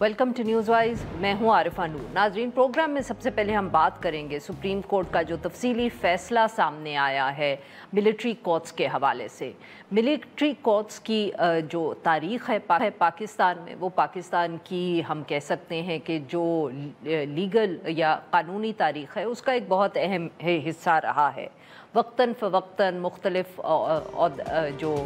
Welcome to news wise. मैं हूं आरिफा नूर। नाजरीन, प्रोग्राम में सबसे पहले हम बात करेंगे सुप्रीम कोर्ट का जो तफसीली फ़ैसला सामने आया है मिलिट्री कोर्ट्स के हवाले से। मिलिट्री कोर्ट्स की जो तारीख़ है पाकिस्तान में, वो पाकिस्तान की हम कह सकते हैं कि जो लीगल या कानूनी तारीख़ है उसका एक बहुत अहम हिस्सा रहा है। वक्तन फ़वक्तन मुख्तलिफ जो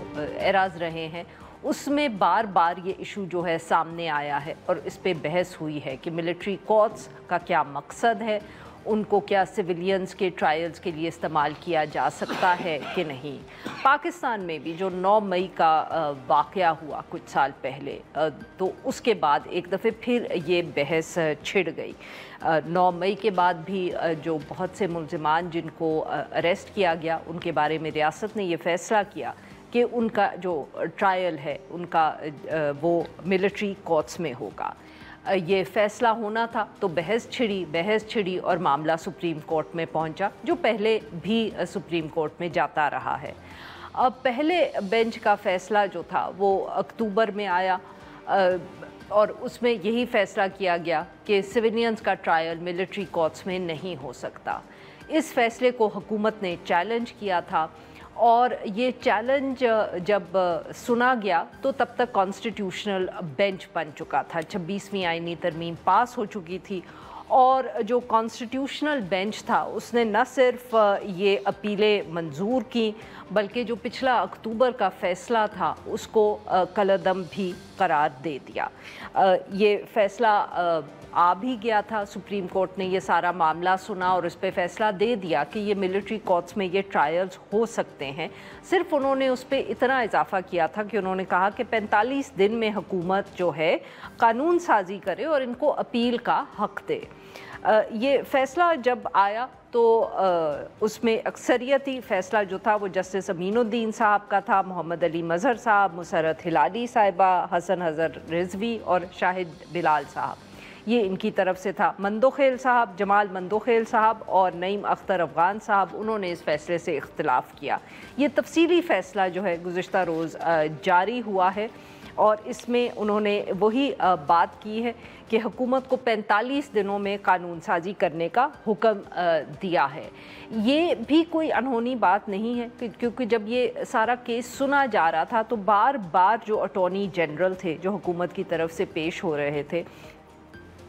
एराज़ रहे हैं उसमें बार बार ये इशू जो है सामने आया है और इस पे बहस हुई है कि मिलिट्री कोर्ट्स का क्या मकसद है, उनको क्या सिविलियंस के ट्रायल्स के लिए इस्तेमाल किया जा सकता है कि नहीं। पाकिस्तान में भी जो 9 मई का वाक़या हुआ कुछ साल पहले, तो उसके बाद एक दफ़े फिर ये बहस छिड़ गई। 9 मई के बाद भी जो बहुत से मुल्ज़िमान जिनको अरेस्ट किया गया उनके बारे में रियासत ने ये फ़ैसला किया कि उनका जो ट्रायल है उनका वो मिलिट्री कोर्ट्स में होगा। ये फ़ैसला होना था तो बहस छिड़ी और मामला सुप्रीम कोर्ट में पहुंचा, जो पहले भी सुप्रीम कोर्ट में जाता रहा है। अब पहले बेंच का फ़ैसला जो था वो अक्टूबर में आया और उसमें यही फ़ैसला किया गया कि सिविलियंस का ट्रायल मिलिट्री कोर्ट्स में नहीं हो सकता। इस फ़ैसले को हुकूमत ने चैलेंज किया था और ये चैलेंज जब सुना गया तो तब तक कॉन्स्टिट्यूशनल बेंच बन चुका था, 26वीं आईनी तरमीम पास हो चुकी थी और जो कॉन्स्टिट्यूशनल बेंच था उसने न सिर्फ ये अपीलें मंजूर की बल्कि जो पिछला अक्टूबर का फ़ैसला था उसको कलअदम भी करार दे दिया। ये फ़ैसला आ भी गया था, सुप्रीम कोर्ट ने ये सारा मामला सुना और इस पे फ़ैसला दे दिया कि ये मिलिट्री कोर्ट्स में ये ट्रायल्स हो सकते हैं। सिर्फ उन्होंने उस पर इतना इजाफ़ा किया था कि उन्होंने कहा कि 45 दिन में हुकूमत जो है कानून साजी करे और इनको अपील का हक़ दे। ये फ़ैसला जब आया तो उसमें अक्सरियती फ़ैसला जो था वो जस्टिस अमीनुद्दीन साहब का था, मोहम्मद अली मज़हर साहब, मुसर्रत हिलाली साहिबा, हसन हज़र रिजवी और शाहिद बिलाल साहब, ये इनकी तरफ से था। मंदोखेल साहब, जमाल मंदोखेल साहब और नईम अख्तर अफ़गान साहब, उन्होंने इस फ़ैसले से इख्तिलाफ़ किया। ये तफसीली फ़ैसला जो है गुज़िश्ता रोज़ जारी हुआ है और इसमें उन्होंने वही बात की है कि हुकूमत को 45 दिनों में कानून साजी करने का हुक्म दिया है। ये भी कोई अनहोनी बात नहीं है क्योंकि जब ये सारा केस सुना जा रहा था तो बार बार जो अटॉर्नी जनरल थे जो हुकूमत की तरफ से पेश हो रहे थे,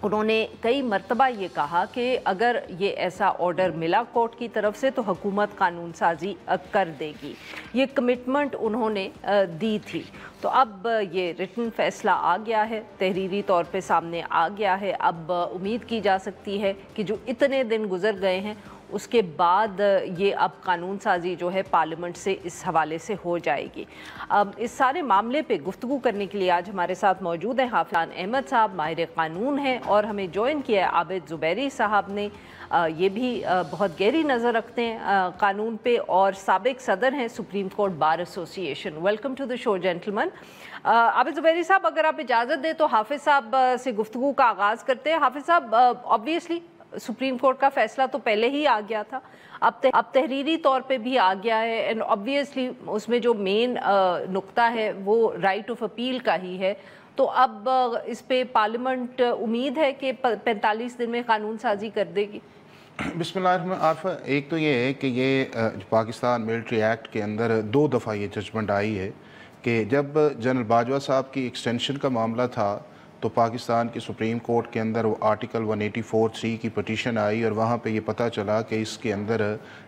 उन्होंने कई मरतबा ये कहा कि अगर ये ऐसा ऑर्डर मिला कोर्ट की तरफ से तो हुकूमत कानून साजी कर देगी। ये कमिटमेंट उन्होंने दी थी। तो अब ये रिटन फ़ैसला आ गया है, तहरीरी तौर पे सामने आ गया है। अब उम्मीद की जा सकती है कि जो इतने दिन गुज़र गए हैं उसके बाद ये अब कानून साजी जो है पार्लियामेंट से इस हवाले से हो जाएगी। अब इस सारे मामले पे गुफ्तगू करने के लिए आज हमारे साथ मौजूद हैं हाफिज़ अहमद साहब, माहिर कानून हैं, और हमें ज्वाइन किया है आबिद ज़ुबैरी साहब ने। ये भी बहुत गहरी नज़र रखते हैं कानून पे और साबिक सदर हैं supreme court bar association. Welcome to the show gentleman. Abid Zubairi साहब, अगर आप इजाज़त दें तो हाफिज़ साहब से गुफ्तगू का आगाज़ करते हैं। हाफिज़ साहब, ऑब्वियसली सुप्रीम कोर्ट का फ़ैसला तो पहले ही आ गया था, अब तहरीरी तौर पे भी आ गया है एंड ऑब्वियसली उसमें जो मेन नुक्ता है वो राइट ऑफ अपील का ही है। तो अब इस पे पार्लियामेंट उम्मीद है कि 45 दिन में कानून साजी कर देगी। बिस्मिल्लाह। एक तो ये है कि ये पाकिस्तान मिलिट्री एक्ट के अंदर 2 दफ़ा ये जजमेंट आई है कि जब जनरल बाजवा साहब की एक्सटेंशन का मामला था तो पाकिस्तान की सुप्रीम कोर्ट के अंदर वो आर्टिकल 184(c) की पटिशन आई और वहाँ पे ये पता चला कि इसके अंदर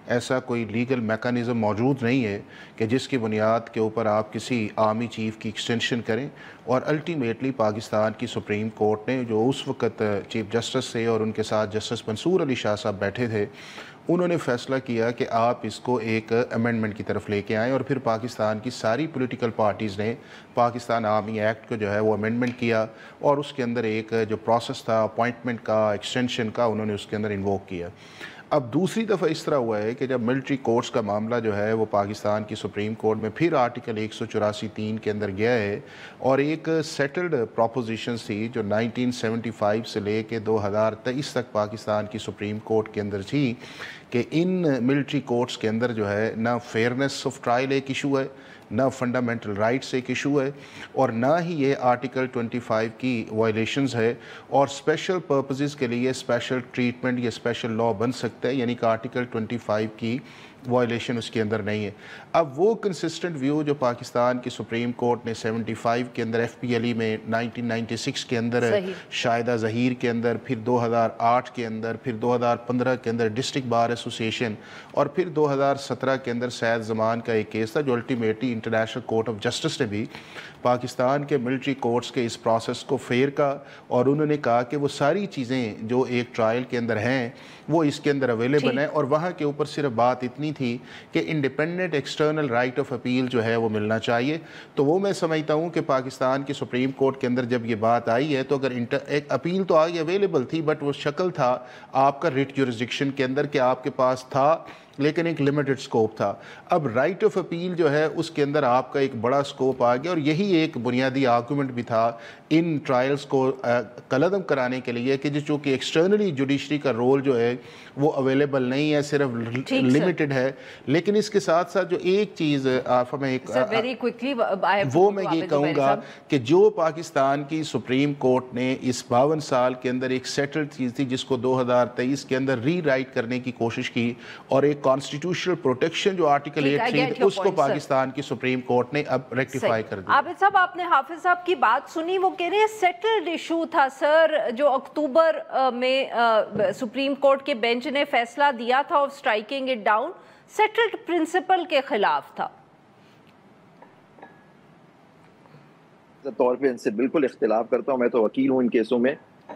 ऐसा कोई लीगल मेकनिज़म मौजूद नहीं है कि जिसकी बुनियाद के ऊपर आप किसी आर्मी चीफ़ की एक्सटेंशन करें। और अल्टीमेटली पाकिस्तान की सुप्रीम कोर्ट ने, जो उस वक़्त चीफ जस्टिस थे और उनके साथ जस्टिस मंसूर अली शाह साहब बैठे थे, उन्होंने फ़ैसला किया कि आप इसको एक अमेंडमेंट की तरफ लेके आएँ। और फिर पाकिस्तान की सारी पॉलिटिकल पार्टीज़ ने पाकिस्तान आर्मी एक्ट को जो है वो अमेंडमेंट किया और उसके अंदर एक जो प्रोसेस था अपॉइंटमेंट का, एक्सटेंशन का, उन्होंने उसके अंदर इन्वोक किया। अब दूसरी दफ़ा इस तरह हुआ है कि जब मिलिट्री कोर्ट्स का मामला जो है वो पाकिस्तान की सुप्रीम कोर्ट में फिर आर्टिकल 184(3) के अंदर गया है और एक सेटल्ड प्रोपोजिशन थी जो 1975 से ले कर 2023 तक पाकिस्तान की सुप्रीम कोर्ट के अंदर थी कि इन मिलिट्री कोर्ट्स के अंदर जो है ना फेयरनेस ऑफ ट्रायल एक इशू है, ना फंडामेंटल राइट्स एक इशू है, और ना ही ये आर्टिकल 25 की वायलेशंस है, और स्पेशल पर्पसेस के लिए स्पेशल ट्रीटमेंट या स्पेशल लॉ बन सकता है, यानी कि आर्टिकल 25 की वायलेशन उसके अंदर नहीं है। अब वो कंसिस्टेंट व्यू जो पाकिस्तान की सुप्रीम कोर्ट ने 75 के अंदर, FPLE में 1996 के अंदर, शाहिदा ज़हीर के अंदर, फिर 2008 के अंदर, फिर 2015 के अंदर डिस्ट्रिक्ट बार एसोसिएशन, और फिर 2017 के अंदर सैयद ज़मान का एक केस था जो ultimately international court of justice ने भी पाकिस्तान के मिलिट्री कोर्ट्स के इस प्रोसेस को फेयर का, और उन्होंने कहा कि वो सारी चीज़ें जो एक ट्रायल के अंदर हैं वो इसके अंदर अवेलेबल हैं, और वहाँ के ऊपर सिर्फ बात इतनी थी कि independent external right of appeal जो है वो मिलना चाहिए। तो वो मैं समझता हूँ कि पाकिस्तान की सुप्रीम कोर्ट के अंदर जब ये बात आई है, तो अगर एक अपील तो आगे अवेलेबल थी, बट वो शक्ल था आपका रिट जुरिस्डिक्शन के अंदर कि आपके पास था लेकिन एक लिमिटेड स्कोप था। अब राइट ऑफ अपील जो है उसके अंदर आपका एक बड़ा स्कोप आ गया, और यही एक बुनियादी आर्गूमेंट भी था इन ट्रायल्स को कलअदम कराने के लिए कि जो चूँकि एक्सटर्नली जुडिशरी का रोल जो है वो अवेलेबल नहीं है, सिर्फ लिमिटेड है। लेकिन इसके साथ साथ जो एक चीज़ मैं एक वो मैं ये कहूँगा कि जो पाकिस्तान की सुप्रीम कोर्ट ने इस 52 साल के अंदर एक सेटल्ड चीज़ थी जिसको 2023 के अंदर रीराइट करने की कोशिश की, और एक कॉन्स्टिट्यूशनल प्रोटेक्शन जो आर्टिकल 8 उसको पाकिस्तान की सुप्रीम कोर्ट ने अब रेक्टिफाई कर दिया। आबिद साहब, आपने हाफिज साहब की बात सुनी, वो कह रहे हैं सेटल्ड इशू था सर, जो अक्टूबर में सुप्रीम कोर्ट के बेंच ने फैसला दिया था और striking it down settled principle के खिलाफ था। तौर पे इनसे बिल्कुल इख्तिलाफ करता हूँ, मैं तो वकील हूँ इन केसों में।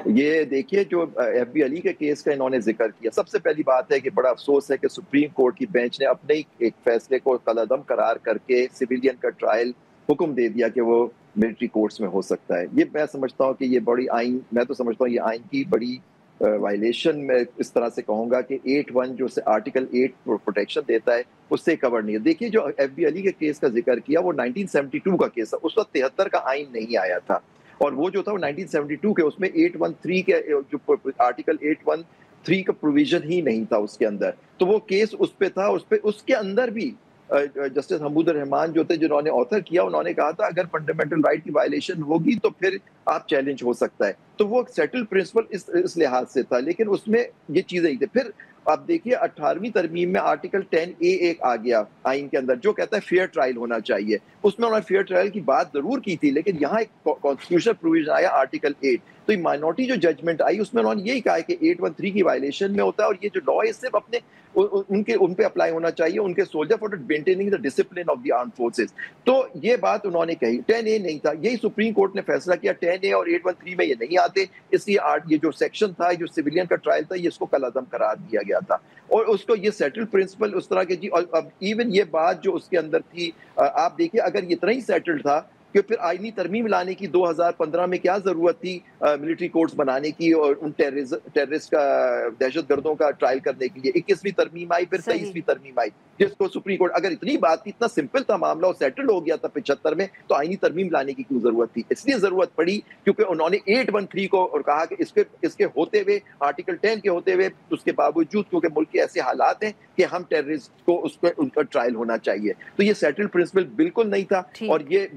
ये देखिए जो FB के केस का इन्होंने जिक्र किया, सबसे पहली बात है कि बड़ा अफसोस है कि सुप्रीम कोर्ट की बेंच ने अपने ही एक फैसले को कलअदम करार करके सिविलियन का ट्रायल हुक्म दे दिया कि वो मिलिट्री कोर्ट्स में हो सकता है। ये मैं समझता हूँ कि ये बड़ी आइन, मैं तो समझता हूँ ये आइन की बड़ी वायलेशन में इस तरह से कहूँगा कि 8(1 जो आर्टिकल 8 प्रोटेक्शन देता है उससे कवर नहीं है। देखिए जो FB के केस का जिक्र किया वो 1972 का केस है, उस वक्त 73 का आइन नहीं आया था, और वो जो था वो 1972 के उसमें 813 के जो आर्टिकल 813 का प्रोविजन ही नहीं था उसके अंदर, तो वो केस उस पे था। उसके अंदर भी जस्टिस हमीदुर रहमान जो थे जिन्होंने ऑथर किया, उन्होंने कहा था अगर फंडामेंटल राइट की वायलेशन होगी तो फिर आप चैलेंज हो सकता है। तो वो सेटल प्रिंसिपल इस लिहाज से था, लेकिन उसमें ये चीजें ही थी। फिर आप देखिए 18वीं तरमीम में आर्टिकल 10A एक आ गया आइन के अंदर जो कहता है फेयर ट्रायल होना चाहिए। उसमें उन्होंने फेयर ट्रायल की बात जरूर की थी, लेकिन यहाँ एक कॉन्स्टिट्यूशनल प्रोविजन आया आर्टिकल 8, तो ये माइनॉरिटी जो जजमेंट आई उसमें उन्होंने यही कहा कि 813 की वायलेशन में होता है, और ये जो लॉ है सिर्फ अपने उन पे अप्लाई होना चाहिए, उनके soldier for maintaining the discipline of the arm forces. तो ये बात उन्होंने कही। 10A नहीं था, यही सुप्रीम कोर्ट ने फैसला किया 10A और 813 में ये नहीं आते, इसलिए ये जो सेक्शन था, जो सिविलियन का ट्रायल था, ये इसको कलअदम करार दिया गया था, और उसको ये सेटल्ड प्रिंसिपल उस तरह के जी। और अब इवन ये बात जो उसके अंदर थी, आप देखिए अगर ये इतना ही सेटल्ड था कि फिर आईनी तरमीम लाने की 2015 में क्या जरूरत थी मिलिट्री कोर्ट्स बनाने की और उन टेररिस्ट का, दहशतगर्दों का ट्रायल करने के लिए। 21वीं तरमीम आई, फिर 23वीं तरमीम आई, जिसको सुप्रीम कोर्ट, अगर इतनी बात थी, इतना सिंपल था मामला और सेटल हो गया था 75 में, तो आईनी तरमीम लाने की क्यों जरूरत थी? इसलिए जरूरत पड़ी क्योंकि उन्होंने 813 को और कहा कि इसके होते हुए, आर्टिकल 10 के होते हुए, उसके बावजूद क्योंकि मुल्क के ऐसे हालात हैं कि हम टेररिस्ट को उस पर उनका ट्रायल होना चाहिए, तो ये सेटल्ड प्रिंसिपल बिल्कुल नहीं था। और ये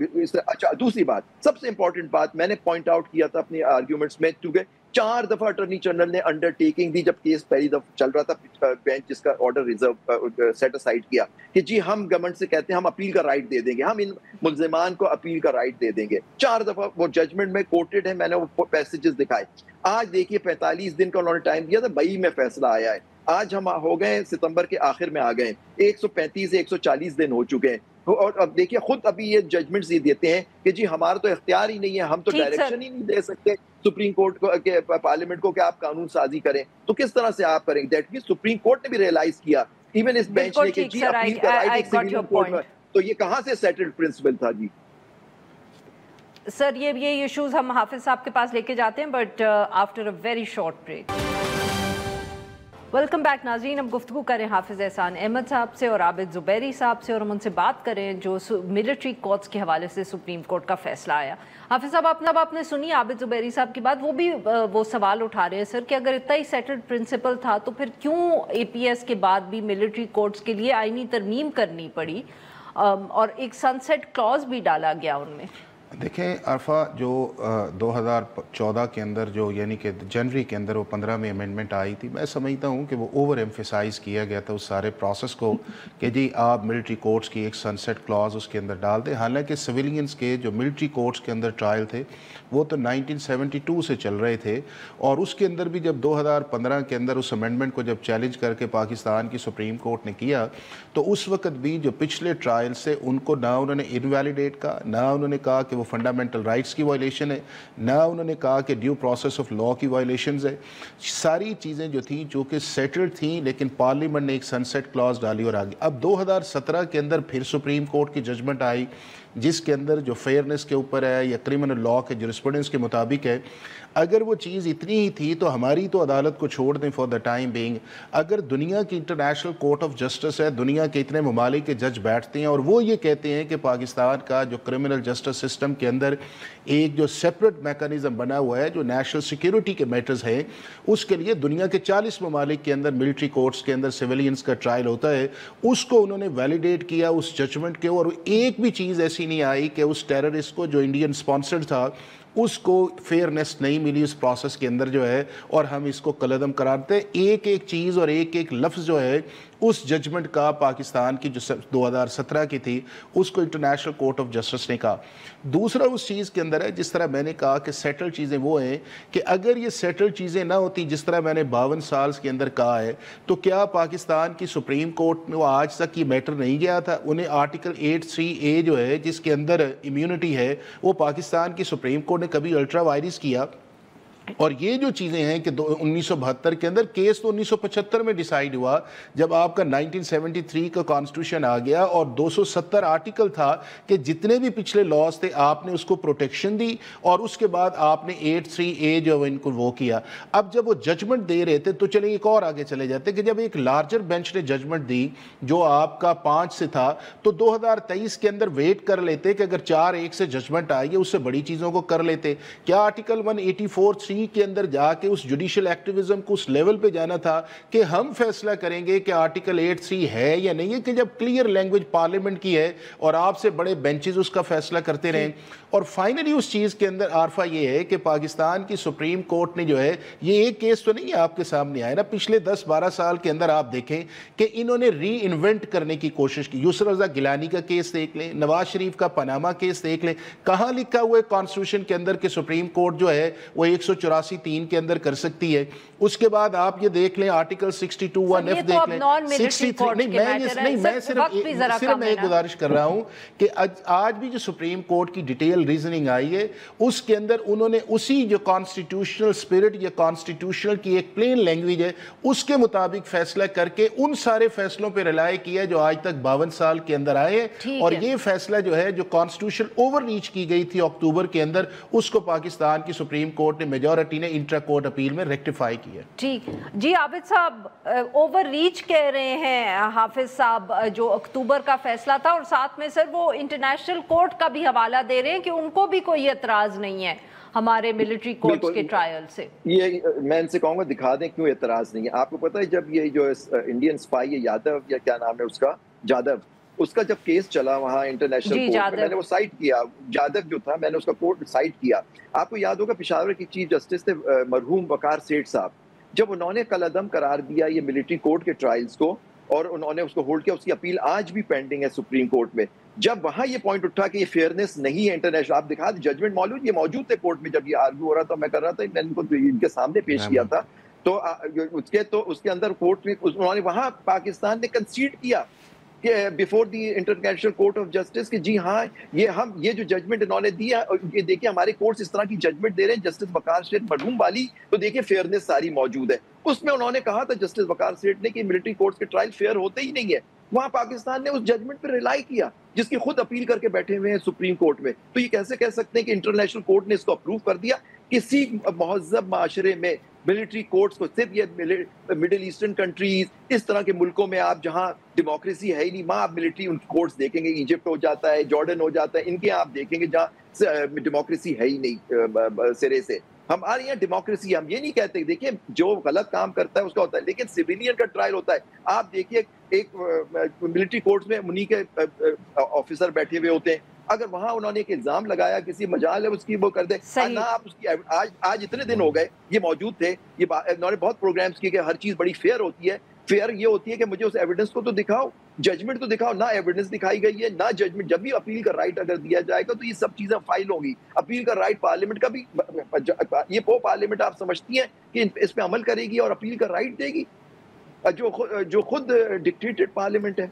अच्छा, दूसरी बात, सबसे इंपॉर्टेंट बात मैंने पॉइंट आउट किया था अपने आर्ग्यूमेंट्स में, क्योंकि 4 दफा अटॉर्नी जनरल ने अंडरटेकिंग दी जब केस पहली दफा चल रहा था, बेंच जिसका ऑर्डर रिजर्व सेट असाइड किया कि जी हम गवर्नमेंट से कहते हैं हम अपील का राइट दे देंगे, हम इन मुल्जिमान को अपील का राइट दे देंगे। 4 दफा वो जजमेंट में कोटेड है, मैंने वो पैसेजेस दिखाए। आज देखिए 45 दिन का उन्होंने टाइम दिया था, मई में फैसला आया है, आज हम हो गए सितंबर के आखिर में आ गए, 135 से 140 दिन हो चुके हैं। और अब देखिए खुद अभी ये जजमेंट्स ये देते हैं कि जी हमारा तो इख्तियार ही नहीं है, हम तो डायरेक्शन ही नहीं दे सकते सुप्रीम कोर्ट को के पार्लियामेंट को कि आप कानून साजी करें, तो किस तरह से आप करेंगे? दैट मींस सुप्रीम कोर्ट ने भी रियलाइज किया, इवन इस बेंच ने, कि जी अपील का राइट सिविल कोर्ट में, तो ये कहां से सेटल्ड प्रिंसिपल था जी? सर ये इश्यूज हम हाफिज साहब के पास लेके जाते हैं, but after a very short break. Welcome back नाज़रीन, हम गुफ्तगू करें हाफिज एहसान अहमद साहब से और आबिद ज़ुबैरी साहब से, और हम उनसे बात करें जो मिलिट्री कोर्ट्स के हवाले से सुप्रीम कोर्ट का फैसला आया। हाफिज साहब आपने सुनी आबिद ज़ुबैरी साहब की बात, वो भी वो सवाल उठा रहे हैं सर कि अगर इतना ही सेटल्ड प्रिंसिपल था तो फिर क्यों APS के बाद भी मिलिट्री कोर्ट्स के लिए आईनी तरमीम करनी पड़ी? اور ایک سنسیٹ کلوز بھی ڈالا گیا ان میں. دیکھیں عرفہ، جو 2014 کے اندر جو یعنی کہ جنوری کے اندر وہ 15 میں امینڈمنٹ آئی تھی، میں سمجھتا ہوں کہ وہ اوور ایمفیسائز کیا گیا تھا اس سارے پروسیس کو کہ جی آپ ملٹری کورٹس کی ایک سنسیٹ کلاز اس کے اندر ڈال دیں. حالانکہ سویلینز کے جو ملٹری کورٹس کے اندر ٹرائل تھے وہ تو 1972 سے چل رہے تھے، اور اس کے اندر بھی جب 2015 کے اندر اس امینڈمنٹ کو جب چیلنج کر کے پاکستان کی سپریم کورٹ نے کیا تو اس وقت بھی جو پچھلے ٹرائل سے ان کو نہ انہوں نے انویلیڈیٹ کہا، نہ انہوں نے کہا کہ وہ فنڈامنٹل رائٹس کی وائلیشن ہے، نہ انہوں نے کہا کہ ڈیو پروسیس آف لاء کی وائلیشنز ہے. ساری چیزیں جو تھیں جو کہ سیٹلڈ تھیں، لیکن پارلیمنٹ نے ایک سنسیٹ کلاز ڈالی اور آگے. اب 2017 کے اندر پھر سپریم کورٹ کی ججمنٹ آئی جس کے اندر جو فیئرنس کے اوپر ہے یا کرمنل لاء کے جورسپروڈنس کے مطابق ہے. اگر وہ چیز اتنی ہی تھی تو ہماری تو عدالت کو چھوڑ دیں فار دا ٹائم بینگ. اگر دنیا کی انٹرنیشنل کورٹ آف جسٹس ہے، دنیا کے اتنے ممالک کے جج بیٹھتے ہیں اور وہ یہ کہتے ہیں کہ پاکستان کا جو کرمنل جسٹس سسٹم کے اندر ایک جو سیپریٹ میکانزم بنا ہوا ہے جو نیشنل سیکیورٹی کے میٹرز ہیں، اس کے لیے دنیا کے 40 ممالک کے اندر ملٹری کورٹس کے اندر سیولینز کا ٹرائل ہوتا ہے، اس کو انہوں نے ویلیڈیٹ کیا اس ججمنٹ کے. اور ایک بھی چیز ایسی نہیں آئی کہ اس ٹیررسٹ کو جو انڈین سپانسرڈ تھا اس کو فیئرنس نہیں ملی اس پروسیس کے اندر جو ہے، اور ہم اس کو کالعدم قرارتے. ایک ایک چیز اور ایک ایک لفظ جو ہے اس ججمنٹ کا پاکستان کی جو 2017 کی تھی اس کو انٹرنیشنل کورٹ آف جسٹس نے کہا. دوسرا اس چیز کے اندر ہے جس طرح میں نے کہا کہ سیٹل چیزیں وہ ہیں کہ اگر یہ سیٹل چیزیں نہ ہوتی جس طرح میں نے 52 سال کے اندر کہا ہے تو کیا پاکستان کی سپریم کورٹ میں وہ آج تک یہ میٹر نہیں گیا تھا؟ انہیں آرٹیکل 83A جو ہے جس کے اندر امیونٹی ہے وہ پاکستان کی سپریم کورٹ نے کبھی الٹرا وائرس کیا. اور یہ جو چیزیں ہیں کہ 1972 کے اندر کیس تو 1975 میں ڈیسائیڈ ہوا جب آپ کا 1973 کا کانسٹیٹیوشن آ گیا اور 270 آرٹیکل تھا کہ جتنے بھی پچھلے لاز تھے آپ نے اس کو پروٹیکشن دی، اور اس کے بعد آپ نے 83A جو ان کو وہ کیا. اب جب وہ ججمنٹ دے رہے تھے تو چلیں ایک اور آگے چلے جاتے کہ جب ایک لارجر بینچ نے ججمنٹ دی جو آپ کا 5 سے تھا تو 2023 کے اندر ویٹ کر لیتے کہ اگر 4-1 سے ججمنٹ آئی ہے اس سے بڑی چیزوں کو کر لیتے. کیا آرٹیکل 184(3) کے اندر جا کے اس جوڈیشل ایکٹیویزم کو اس لیول پہ جانا تھا کہ ہم فیصلہ کریں گے کہ آرٹیکل 83 ہے یا نہیں ہے، کہ جب کلیئر لینگویج پارلیمنٹ کی ہے اور آپ سے بڑے بینچز اس کا فیصلہ کرتے رہیں. اور فائنلی اس چیز کے اندر عارفہ یہ ہے کہ پاکستان کی سپریم کورٹ نے جو ہے یہ ایک کیس تو نہیں ہے آپ کے سامنے آئے نا، پچھلے 10-12 سال کے اندر آپ دیکھیں کہ انہوں نے ری انوینٹ کرنے کی کوشش کی. یسر رضا گیلانی کا کیس دیکھ لیں، نواز شریف کا پاناما کیس دیکھ لیں، کہاں لکھا ہوا ہے کانسٹیٹیوشن کے اندر کہ سپریم کورٹ جو ہے وہ 184(3) کے اندر کر سکتی ہے. اس کے بعد آپ یہ دیکھ لیں آرٹیکل 62(1)(f) دیکھ لیں 63. نہیں میں صرف ایک گزارش کر رہا ہوں کہ آج بھی جو سپریم کورٹ کی ڈیٹیل ریزننگ آئی ہے اس کے اندر انہوں نے اسی جو کانسٹیٹیوشنل سپیرٹ یا کانسٹیٹیوشنل کی ایک پلین لینگویج ہے اس کے مطابق فیصلہ کر کے ان سارے فیصلوں پہ رلائی کیا جو آج تک 52 سال کے اندر آئے ہیں. اور یہ فیصلہ جو ہے جو کانسٹیٹیوشن اوور ریچ کی گئی تھی اکتوبر کے اندر اس کو پاکستان کی سپریم کورٹ نے میجورٹی نے انٹرا کورٹ اپیل میں ریکٹیفائی کیا. ٹھیک جی عابد صاحب، اوور ریچ کہہ رہے ہیں حافظ صاحب جو اکتوبر کا فیصلہ تھا، اور ساتھ میں سر وہ انٹرنیشنل کورٹ کا بھی حوالہ دے رہے ہیں کہ ان کو بھی کوئی اعتراض نہیں ہے ہمارے ملٹری کورٹس کے ٹرائل سے. یہ میں ان سے کہوں گا دکھا دیں کیوں اعتراض نہیں ہے. آپ کو پتہ ہے جب یہ جو انڈین سپائی ہے یادو یا کیا نام ہے اس کا، جادو، اس کا جب کیس چلا وہاں انٹرنیشنل کورٹ میں، میں نے وہ سائٹ کیا، جادو جو تھا میں نے اس کا کورٹ سائٹ کیا. آپ کو یاد ہوگا پشاور کی چیف جسٹس تھے مرحوم وقار سیٹھ صاحب، جب انہوں نے کالعدم قرار دیا یہ ملٹری کورٹ کے ٹرائلز کو اور انہوں نے اس کو ہولڈ کیا، اس کی اپیل آج بھی پینڈنگ ہے سپریم کورٹ میں. جب وہاں یہ پوائنٹ اٹھا کہ یہ فیئرنس نہیں ہے انٹرنیشنل، آپ دکھا دیں ججمنٹ موجود، یہ موجود تھے کورٹ میں جب یہ آرگو ہو رہا تھا، میں کر رہا تھا، میں ان کو ان کے سامنے پیش کیا تھا. تو اس کے اندر کورٹ میں انہوں نے وہاں پاکستان نے کنسیڈ کیا کہ before the international court of justice کہ جی ہاں یہ جو ججمنٹ انہوں نے دیا، یہ دیکھیں ہمارے کورٹس اس طرح کی ججمنٹ دے رہے ہیں جسٹس وقار سیٹھ مرحوم والی، تو دیکھیں فیئرنس ساری موجود ہے. اس میں انہوں نے کہا تھا جسٹس وقار سیٹھ نے کہ ملٹری کورٹس کے ٹرائل فیئر ہوتے ہی نہیں ہے. وہاں پاکستان نے اس ججمنٹ پہ ریلائی کیا جس کی خود اپیل کر کے بیٹھے ہوئے ہیں سپریم کورٹ میں. تو یہ کیسے کہہ سکتے ہیں کہ انٹرنیشنل کورٹ نے اس کو اپروو کر دیا؟ کسی مہذب معاشرے میں ملٹری کورٹس کو، صرف یہ مڈل ایسٹرن کنٹریز اس طرح کے ملکوں میں آپ جہاں ڈیموکریسی ہے ہی نہیں، وہاں آپ ملٹری ان کورٹس دیکھیں گے، ایجپٹ ہو جاتا ہے، جارڈن ہو جاتا ہے، ان کے آپ دیکھیں گے جہاں ڈیموکریسی ہے ہی نہیں سرے سے. हमारे यहाँ डेमोक्रेसी, हम ये नहीं कहते, देखिए जो गलत काम करता है उसका होता है, लेकिन सिविलियन का ट्रायल होता है। आप देखिए एक मिलिट्री कोर्ट्स में उन्हीं के ऑफिसर बैठे हुए होते हैं, अगर वहां उन्होंने एक इल्जाम लगाया किसी मजाल है उसकी वो कर दे ना, आप उसकी आज इतने दिन हो गए ये मौजूद थे, ये इन्होंने बहुत प्रोग्राम्स किए कि हर चीज बड़ी फेयर होती है। फेयर ये होती है कि मुझे उस एविडेंस को तो दिखाओ, जजमेंट तो दिखाओ, ना एविडेंस दिखाई गई है ना जजमेंट। जब भी अपील का राइट अगर दिया जाएगा तो ये सब चीजें फाइल होंगी। अपील का राइट पार्लियामेंट का भी, ये वो पार्लियामेंट आप समझती हैं कि इस पे अमल करेगी और अपील का राइट देगी, जो खुद डिक्टेटेड पार्लियामेंट है।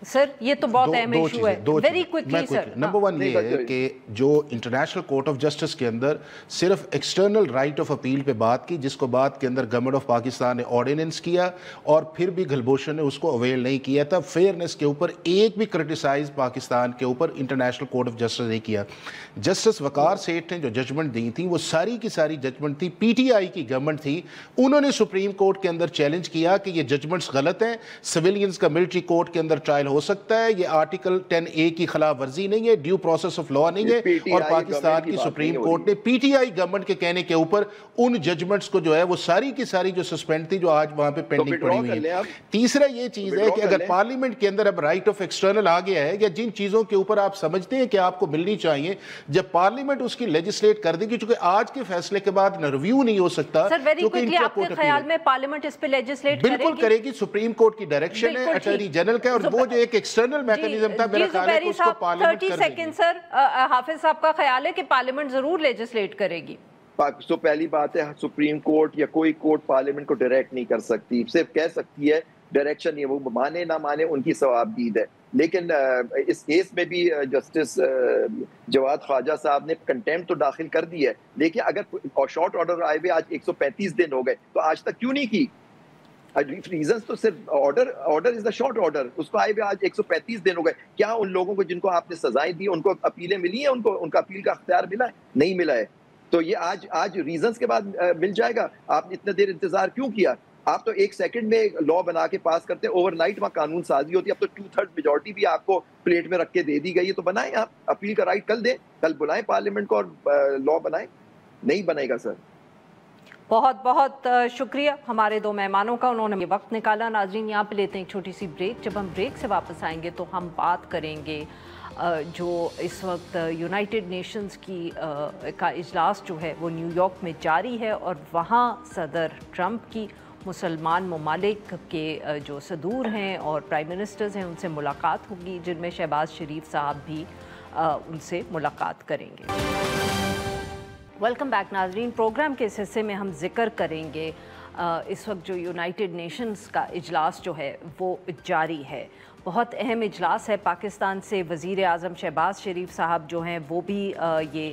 सर ये तो बहुत अहम इशू है, very quickly sir. Number one ये है कि जो इंटरनेशनल कोर्ट ऑफ जस्टिस के अंदर सिर्फ एक्सटर्नल राइट ऑफ अपील पे बात की, जिसको बात के अंदर गवर्नमेंट ऑफ पाकिस्तान ने ऑर्डिनेंस किया और फिर भी गलभूषण ने उसको अवेल नहीं किया था। फेयरनेस के ऊपर एक भी क्रिटिसाइज पाकिस्तान के ऊपर इंटरनेशनल कोर्ट ऑफ जस्टिस ने किया। जस्टिस वकार सेठ ने जो जजमेंट दी थी वो सारी की सारी जजमेंट थी, पीटीआई की गवर्नमेंट थी, उन्होंने सुप्रीम कोर्ट के अंदर चैलेंज किया कि ये जजमेंट्स गलत हैं, सिविलियंस का मिलिट्री कोर्ट के अंदर ट्रायल हो सकता है, ये आर्टिकल 10A की खिलाफ वर्जी नहीं है, ड्यू प्रोसेस ऑफ लॉ नहीं है। और पाकिस्तान की सुप्रीम कोर्ट ने पीटीआई गवर्नमेंट के कहने के ऊपर उन जजमेंट्स को जो है वो सारी की सारी जो सस्पेंड थी, जो आज वहां पे पेंडिंग पड़ी हुई है। तीसरा ये चीज है कि अगर पार्लियामेंट के अंदर अब राइट ऑफ एक्सटर्नल आ गया है, या जिन चीजों के ऊपर आप समझते हैं कि आपको मिलनी चाहिए, जब पार्लियामेंट उसकी लेजिस्लेट कर देगी, क्योंकि आज के फैसले के बाद न रिव्यू नहीं हो सकता। सर वेरी क्विकली, आपके ख्याल में पार्लियामेंट इस पे लेजिस्लेट बिल्कुल करेगी? सुप्रीम कोर्ट की डायरेक्शन है, अटॉर्नी जनरल का, और वो जो एक एक्सटर्नल मैकेनिज्म था, मेरा ख्याल है कि उसको पार्लियामेंट कर देगी। 30 सेकंड सर, हाफिज साहब का ख्याल है कि पार्लियामेंट जरूर लेजिस्लेट करेगी? तो पहली बात है, सुप्रीम कोर्ट या कोई कोर्ट पार्लियामेंट को डायरेक्ट नहीं कर सकती, सिर्फ कह सकती है डायरेक्शन, ये वो माने ना माने उनकी सवाबदीद है। लेकिन इस केस में भी जस्टिस जवाद ख्वाजा साहब ने कंटेम्प्ट तो दाखिल कर दी है, लेकिन अगर शॉर्ट ऑर्डर आए हुए आज 135 दिन हो गए तो आज तक क्यों नहीं की? रीजंस तो सिर्फ order is the short order, उसको आए हुए आज 135 दिन हो गए। क्या उन लोगों को जिनको आपने सजाएं दी उनको अपीलें मिली हैं? उनका अपील का अख्तियार मिला है? नहीं मिला है। तो ये आज रीजंस के बाद मिल जाएगा। आपने इतने देर इंतजार क्यों किया? आप तो एक सेकंड में लॉ बना के पास करते हैं, ओवरनाइट वहाँ कानून साजी होती है। अब तो 2/3 मेजोरिटी भी आपको प्लेट में रख के दे दी गई है, तो बनाएं, आप अपील का राइट कल दें, कल बुलाएं पार्लियामेंट को और लॉ बनाएं। नहीं बनेगा सर। बहुत बहुत शुक्रिया हमारे दो मेहमानों का, उन्होंने ये वक्त निकाला। नाजरीन यहाँ पे लेते हैं एक छोटी सी ब्रेक। जब हम ब्रेक से वापस आएंगे तो हम बात करेंगे जो इस वक्त यूनाइटेड नेशंस का इजलास जो है वो न्यूयॉर्क में जारी है, और वहाँ सदर ट्रंप की मुसलमान ममालिक के जो सदूर हैं और प्राइम मिनिस्टर्स हैं उनसे मुलाकात होगी, जिनमें शहबाज शरीफ साहब भी उनसे मुलाकात करेंगे। वेलकम बैक नाजरीन। प्रोग्राम के इस हिस्से में हम जिक्र करेंगे इस वक्त जो यूनाइटेड नेशंस का इजलास जो है वो जारी है, बहुत अहम इजलास है। पाकिस्तान से वज़ीर आज़म शहबाज शरीफ साहब जो हैं वो भी ये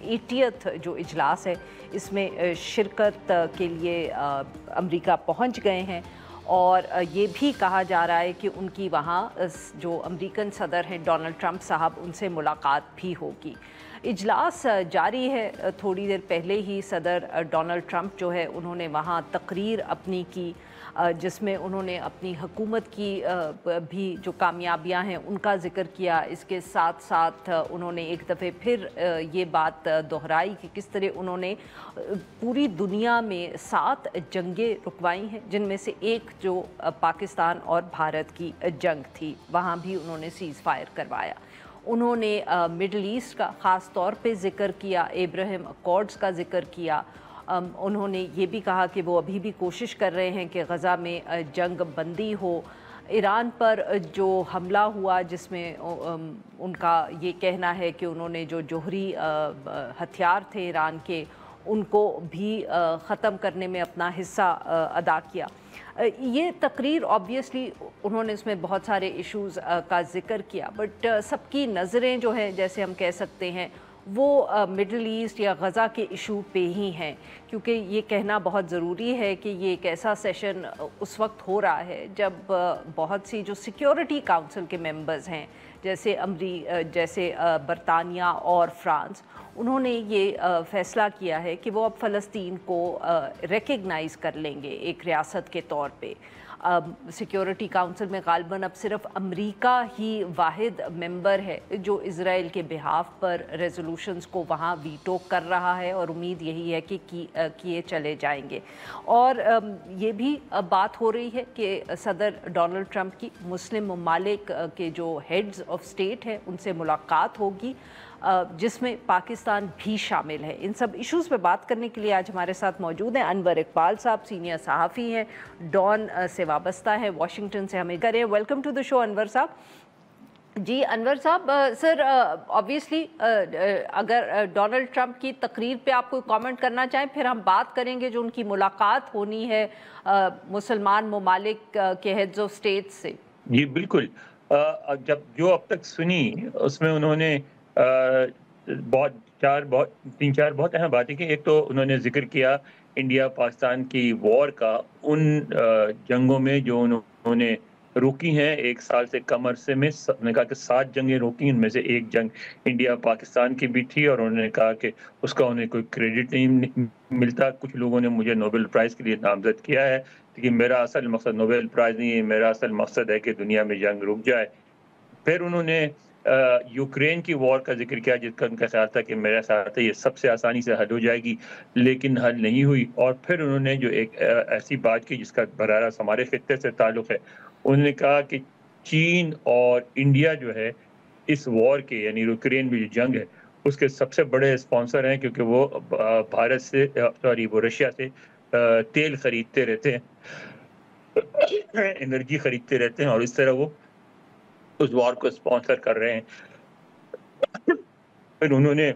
80th जो इजलास है इसमें शिरकत के लिए अमेरिका पहुंच गए हैं, और ये भी कहा जा रहा है कि उनकी वहाँ जो अमेरिकन सदर हैं डोनाल्ड ट्रंप साहब उनसे मुलाकात भी होगी। इजलास जारी है, थोड़ी देर पहले ही सदर डोनाल्ड ट्रंप जो है उन्होंने वहाँ तकरीर अपनी की, जिसमें उन्होंने अपनी हुकूमत की भी जो कामयाबियां हैं उनका ज़िक्र किया। इसके साथ साथ उन्होंने एक दफ़े फिर ये बात दोहराई कि किस तरह उन्होंने पूरी दुनिया में 7 जंगें रुकवाई हैं, जिनमें से एक जो पाकिस्तान और भारत की जंग थी, वहाँ भी उन्होंने सीज़ फायर करवाया। उन्होंने मिडल ईस्ट का ख़ास तौर पे ज़िक्र किया, अब्राहम अकॉर्ड्स का ज़िक्र किया। उन्होंने ये भी कहा कि वो अभी भी कोशिश कर रहे हैं कि गज़ा में जंग बंदी हो। ईरान पर जो हमला हुआ जिसमें उनका ये कहना है कि उन्होंने जो जोहरी हथियार थे ईरान के उनको भी ख़त्म करने में अपना हिस्सा अदा किया। ये तकरीर ऑब्वियसली उन्होंने इसमें बहुत सारे इश्यूज़ का ज़िक्र किया, बट सबकी नज़रें जो है जैसे हम कह सकते हैं वो मिडल ईस्ट या गज़ा के इशू पे ही हैं, क्योंकि ये कहना बहुत ज़रूरी है कि ये एक ऐसा सेशन उस वक्त हो रहा है जब बहुत सी जो सिक्योरिटी काउंसिल के मेंबर्स हैं जैसे बरतानिया और फ्रांस, उन्होंने ये फ़ैसला किया है कि वो अब फ़लस्तीन को रिकग्नाइज़ कर लेंगे एक रियासत के तौर पे। सिक्योरिटी काउंसिल में गालबन अब सिर्फ अमेरिका ही वाहिद मेंबर है जो इज़राइल के बिहाफ पर रेजोल्यूशंस को वहाँ वीटो कर रहा है, और उम्मीद यही है कि किए चले जाएंगे। और ये भी बात हो रही है कि सदर डोनाल्ड ट्रंप की मुस्लिम ममालिक के जो हेड्स ऑफ स्टेट हैं उनसे मुलाकात होगी, जिसमें पाकिस्तान भी शामिल है। इन सब इश्यूज़ पे बात करने के लिए आज हमारे साथ मौजूद हैं अनवर इकबाल साहब, सीनियर सहाफ़ी हैं, डॉन से वाबस्ता है, वाशिंगटन से हमें करें। Welcome to the show Anwar साहब। जी अनवर साहब, सर ऑब्वियसली अगर डोनाल्ड ट्रंप की तकरीर पे आप कोई कमेंट करना चाहें, फिर हम बात करेंगे जो उनकी मुलाकात होनी है मुसलमान ममालिक के हेड्स ऑफ स्टेट से। जी बिल्कुल, जब जो अब तक सुनी उसमें उन्होंने तीन चार बहुत अहम बातें की। एक तो उन्होंने जिक्र किया इंडिया पाकिस्तान की वॉर का, उन जंगों में जो उन्होंने रोकी हैं 1 साल से कम अरसे में। उन्होंने कहा कि 7 जंगें रोकी, उनमें से एक जंग इंडिया पाकिस्तान की भी थी, और उन्होंने कहा कि उसका उन्हें कोई क्रेडिट नहीं मिलता। कुछ लोगों ने मुझे नोबेल प्राइज़ के लिए नामजद किया है, लेकिन मेरा असल मकसद नोबेल प्राइज़ नहीं है, मेरा असल मकसद है कि दुनिया में जंग रुक जाए। फिर उन्होंने यूक्रेन की वॉर का जिक्र किया, जिसका उनका ख्याल था कि मेरा ख्याल था ये सबसे आसानी से हल हो जाएगी, लेकिन हल नहीं हुई। और फिर उन्होंने जो एक ऐसी बात की जिसका बराह रास्त हमारे खित्ते से ताल्लुक़ है, उन्होंने कहा कि चीन और इंडिया जो है इस वॉर के, यानी यूक्रेन में जो जंग है उसके सबसे बड़े स्पॉन्सर हैं, क्योंकि वो भारत से वो रशिया से तेल खरीदते रहते हैं, एनर्जी खरीदते रहते हैं, और इस तरह वो उस वॉर को स्पॉन्सर कर रहे हैं। फिर उन्होंने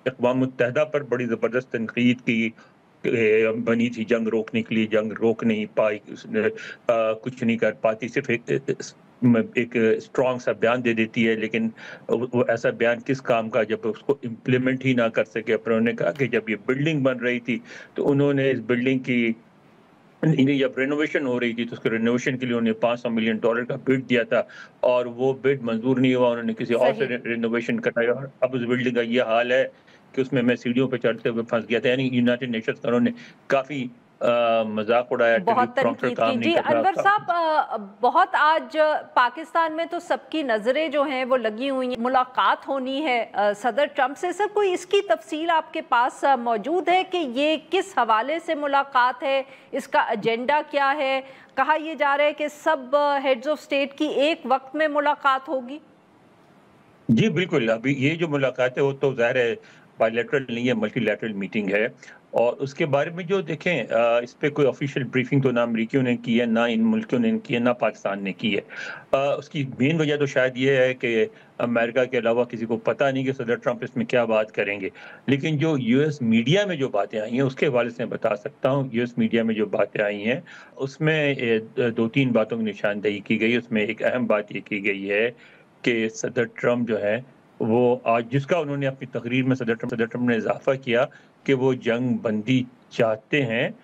अक़वाम मुत्तहिदा पर बड़ी ज़बरदस्त तनक़ीद की, बनी थी जंग रोकने के लिए, जंग रोक नहीं पाई, उसने कुछ नहीं कर पाती, सिर्फ एक स्ट्रॉन्ग सा बयान दे देती है, लेकिन वो ऐसा बयान किस काम का जब उसको इम्प्लीमेंट ही ना कर सके। पर उन्होंने कहा कि जब ये बिल्डिंग बन रही थी तो उन्होंने इस बिल्डिंग की जब रेनोवेशन हो रही थी तो उसके रेनोवेशन के लिए उन्होंने $500 मिलियन का बिड दिया था, और वो बिड मंजूर नहीं हुआ, उन्होंने किसी और से रेनोवेशन कराया, और अब उस बिल्डिंग का ये हाल है कि उसमें मैं सीढ़ियों पे चढ़ते हुए फंस गया था। यानी यूनाइटेड नेशंस का उन्होंने काफ़ी मजाक उड़ाया, बहुत तनकीद की। जी अनवर साहब, बहुत आज पाकिस्तान में तो सबकी नज़रें जो हैं वो लगी हुई हैं, मुलाकात होनी है सदर ट्रंप से। सर कोई इसकी तफसील आपके पास मौजूद है कि ये किस हवाले से मुलाकात है, इसका एजेंडा क्या है? कहा यह जा रहा है कि सब हेड्स ऑफ स्टेट की एक वक्त में मुलाकात होगी। जी बिल्कुल, अभी ये जो मुलाकात है वो तो ज़ाहिर है बायलैटरल नहीं है, मल्टीलैटरल मीटिंग है, और उसके बारे में जो देखें इस पे कोई ऑफिशियल ब्रीफिंग तो ना अमेरिकियों ने की है, ना इन मुल्कों ने की है, ना पाकिस्तान ने की है। उसकी मेन वजह तो शायद ये है कि अमेरिका के अलावा किसी को पता नहीं कि सदर ट्रंप इसमें क्या बात करेंगे। लेकिन जो यूएस मीडिया में जो बातें आई हैं उसके हवाले से मैं बता सकता हूँ। यूएस मीडिया में जो बातें आई हैं उसमें 2-3 बातों की निशानदेही की गई। उसमें एक अहम बात ये की गई है कि सदर ट्रंप जो है वो आज, जिसका उन्होंने अपनी तकरीर में सदर ट्रंप ने इजाफा किया कि वो जंग बंदी चाहते हैं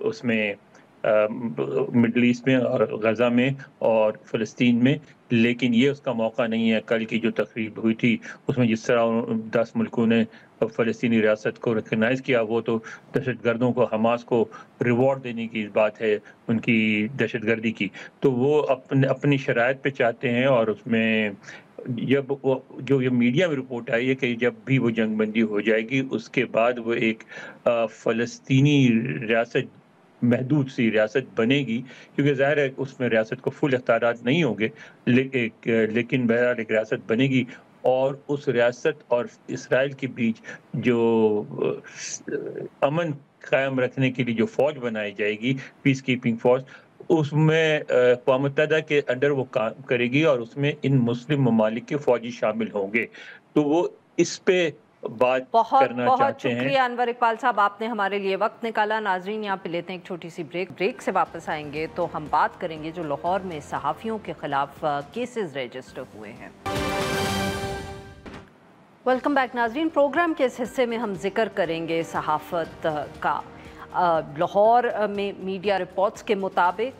उसमें मिडल ईस्ट में और गज़ा में और फ़लस्तीन में, लेकिन ये उसका मौका नहीं है। कल की जो तकरीर हुई थी उसमें जिस तरह 10 मुल्कों ने फ़लस्तीनी रियासत को रिकगनाइज़ किया, वो तो दहशतगर्दों को, हमास को रिवॉर्ड देने की बात है उनकी दहशतगर्दी की। तो वो अपनी शराइत पे चाहते हैं, और उसमें जब वो जो ये मीडिया में रिपोर्ट आई है कि जब भी वो जंगबंदी हो जाएगी उसके बाद वो एक फ़लस्तीनी रियासत, महदूद सी रियासत बनेगी, क्योंकि ज़ाहिर है उसमें रियासत को फुल इख्तियारात नहीं होंगे, लेकिन बहरहाल एक रियासत बनेगी, और उस रियासत और इसराइल के बीच जो अमन कायम रखने के लिए जो फ़ौज बनाई जाएगी, पीस कीपिंग फ़ौज, उसमें अक़वाम मुत्तहिदा के अंडर वो काम करेगी, और उसमें इन मुस्लिम ममालिक के फ़ौजी शामिल होंगे। तो वो इस पे बात करना बहुत चाहते हैं। शुक्रिया अनवर इकबाल साहब, आपने हमारे लिए वक्त निकाला। नाजरीन, यहाँ पे लेते हैं एक छोटी सी ब्रेक से वापस आएंगे तो हम बात करेंगे जो लाहौर में सहाफ़ियों के खिलाफ केसेस रजिस्टर हुए हैं। वेलकम बैक नाजरीन, प्रोग्राम के इस हिस्से में हम जिक्र करेंगे सहाफ़त का। लाहौर में मीडिया रिपोर्ट्स के मुताबिक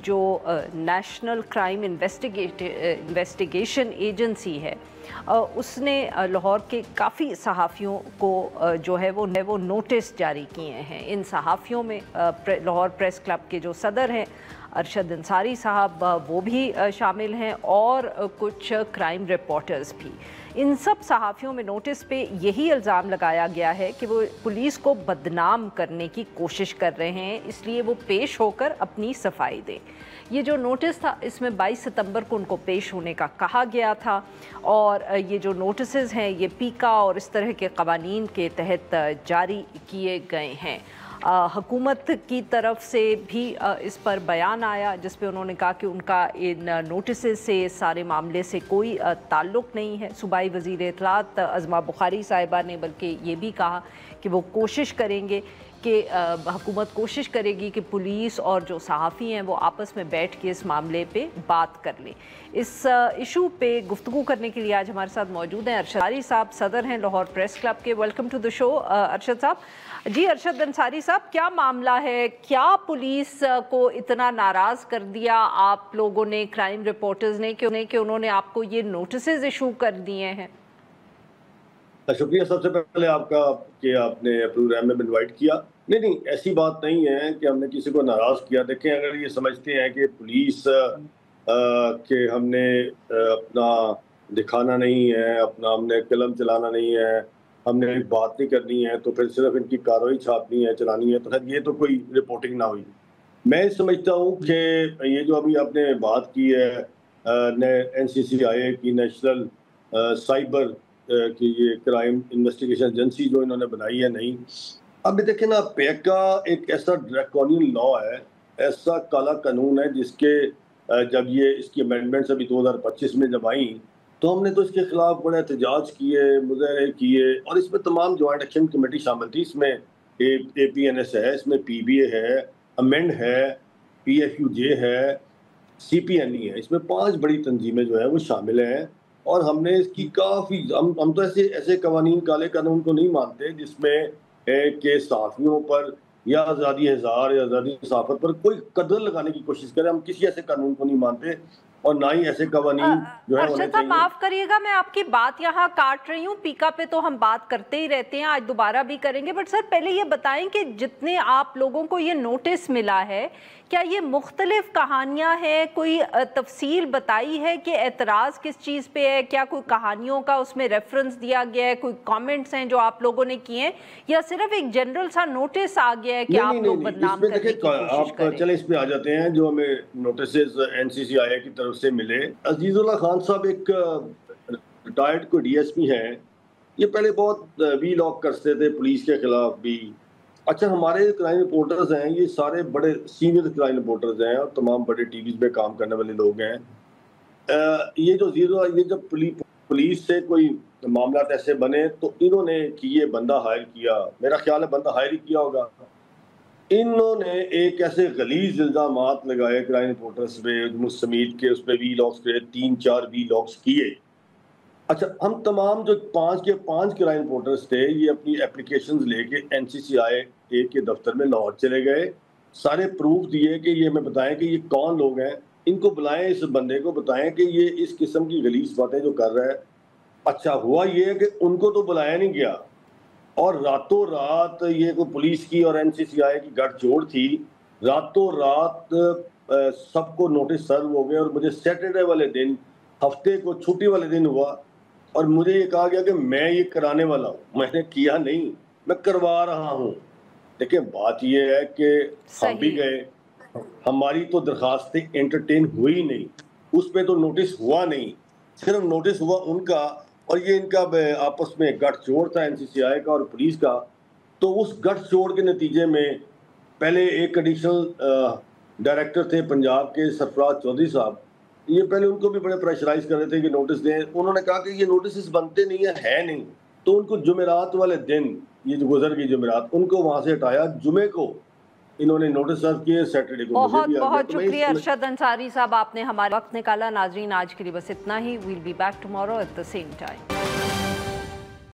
जो नेशनल क्राइम इन्वेस्टिगेशन एजेंसी है उसने लाहौर के काफ़ी सहाफ़ियों को जो है वो नोटिस जारी किए हैं। इन सहाफ़ियों में लाहौर प्रेस क्लब के जो सदर हैं अरशद अंसारी साहब वो भी शामिल हैं और कुछ क्राइम रिपोर्टर्स भी। इन सब सहाफ़ियों में नोटिस पे यही इल्ज़ाम लगाया गया है कि वो पुलिस को बदनाम करने की कोशिश कर रहे हैं, इसलिए वो पेश होकर अपनी सफाई दें। ये जो नोटिस था इसमें 22 सितंबर को उनको पेश होने का कहा गया था और ये जो नोटिसेस हैं ये पीका और इस तरह के क़वानीन के तहत जारी किए गए हैं। हुकूमत की तरफ से भी इस पर बयान आया जिस पे उन्होंने कहा कि उनका इन नोटिसेस से सारे मामले से कोई ताल्लुक़ नहीं है। सूबाई वज़ीर इत्तलात अज़मा बुखारी साहिबा ने बल्कि ये भी कहा कि वो कोशिश करेंगे कि हुकूमत कोशिश करेगी कि पुलिस और जो सहाफ़ी हैं वो आपस में बैठ के इस मामले पे बात कर लें। इस इशू पे गुफ्तगू करने के लिए आज हमारे साथ मौजूद हैं अरशद अंसारी साहब, सदर हैं लाहौर प्रेस क्लब के। Welcome to the show Arshad साहब। जी अरशद अंसारी साहब, क्या मामला है, क्या पुलिस को इतना नाराज़ कर दिया आप लोगों ने, क्राइम रिपोर्टर्स ने, कि उन्होंने आपको ये नोटिसेस इशू कर दिए हैं? शुक्रिया सबसे पहले आपका कि आपने प्रोग्राम में इनवाइट किया। नहीं, ऐसी बात नहीं है कि हमने किसी को नाराज़ किया। देखें, अगर ये समझते हैं कि पुलिस के हमने अपना दिखाना नहीं है, अपना हमने कलम चलाना नहीं है, हमने बात नहीं करनी है, तो फिर सिर्फ इनकी कार्रवाई छापनी है, चलानी है, तो फिर ये तो कोई रिपोर्टिंग ना हुई। मैं समझता हूँ कि ये जो अभी आपने बात की है NCCIA की, नेशनल साइबर कि ये क्राइम इन्वेस्टिगेशन एजेंसी जो इन्होंने बनाई है, नहीं, अब देखें ना, पेका एक ऐसा ड्रैकोनियन लॉ है, ऐसा काला कानून है जिसके जब ये इसकी अमेंडमेंट्स अभी 2025 में जब आई तो हमने तो इसके खिलाफ बड़े एहतजाज किए, मुजाहरे किए, और इसमें तमाम जॉइंट एक्शन कमेटी शामिल थी। इसमें APNS है, इसमें PBA है, अमेंड है, PFUJ है, CPNE है, इसमें 5 बड़ी तंजीमें जो है वो शामिल हैं। और हमने इसकी काफ़ी हम तो ऐसे कवानीन, काले कानून को नहीं मानते जिसमें के सहाफ़ियों पर या आज़ादी इज़हार या आज़ादी सहाफ़त पर कोई कदर लगाने की कोशिश करें। हम किसी ऐसे कानून को नहीं मानते और ना ही ऐसे कवानीन जो है होने चाहिए। माफ करिएगा, मैं आपकी बात यहाँ काट रही हूँ। पीका पे तो हम बात करते ही रहते हैं, आज दोबारा भी करेंगे, बट सर पहले ये बताएं कि जितने आप लोगों को ये नोटिस मिला है, क्या ये मुख्तलिफ कहानियाँ हैं? कोई तफसील बताई है कि एतराज़ किस चीज़ पे है? क्या कोई कहानियों का उसमें रेफरेंस दिया गया है? कोई कमेंट्स हैं जो आप लोगों ने किए हैं, या सिर्फ एक जनरल सा नोटिस आ गया है कि आप लोग बदनाम करने की कोशिश करें? चले इस पे आ जाते हैं। जो हमें नोटिसेस NCCIA की तरफ से मिले, अजीजुल्लाह खान साहब एक रिटायर्ड कोई DSP हैं, ये पहले बहुत वीलॉग करते थे पुलिस के खिलाफ भी। अच्छा, हमारे क्राइम रिपोर्टर्स हैं, ये सारे बड़े सीनियर क्राइम रिपोर्टर्स हैं और तमाम बड़े टीवीज़ पे काम करने वाले लोग हैं। ये जब पुलिस से कोई मामला ऐसे बने तो इन्होंने ये बंदा हायर किया, मेरा ख्याल है बंदा हायर ही किया होगा। इन्होंने एक ऐसे गलीज इल्ज़ामात लगाए क्राइम रिपोर्टर्स पे, मुस्तमीद के उस पर वीलॉग्स पे 3-4 वीलॉग्स किए। अच्छा, हम तमाम जो 5 क्राइम रिपोर्टर्स थे, ये अपनी एप्लीकेशंस लेके NCCIA के दफ्तर में लाहौर चले गए, सारे प्रूफ दिए कि ये हमें बताएं कि ये कौन लोग हैं, इनको बुलाएं, इस बंदे को बताएं कि ये इस किस्म की गलीज बातें जो कर रहा है। अच्छा, हुआ ये है कि उनको तो बुलाया नहीं गया और रातों रात ये कोई पुलिस की और NCCIA की गठजोड़ थी, रातों रात सबको नोटिस सर्व हो गए और मुझे सैटरडे वाले दिन, हफ्ते को छुट्टी वाले दिन हुआ और मुझे ये कहा गया कि मैं ये कराने वाला हूँ। मैंने किया नहीं, मैं करवा रहा हूँ। देखिए, बात ये है कि हम भी गए, हमारी तो दरखास्तें एंटरटेन हुई नहीं, उस पर तो नोटिस हुआ नहीं, सिर्फ नोटिस हुआ उनका, और ये इनका आपस में गठजोड़ था NCCIA का और पुलिस का। तो उस गठजोड़ के नतीजे में पहले एक एडिशनल डायरेक्टर थे पंजाब के, सरफराज चौधरी साहब, ये पहले उनको भी बड़े प्रेशराइज कर रहे थे कि नोटिस दें। उन्होंने कहा कि ये नोटिस बनते नहीं है नहीं, तो उनको जुमेरात वाले दिन, ये जो गुजर गई जुमेरात, उनको वहां से हटाया, जुमे को इन्होंने नोटिस सर्व किए, सैटरडे को बहुत बहुत शुक्रिया अरशद अंसारी साहब, आपने हमारे वक्त निकाला। नाजरीन, आज के लिए बस इतना ही। Will be back tomorrow at the same time.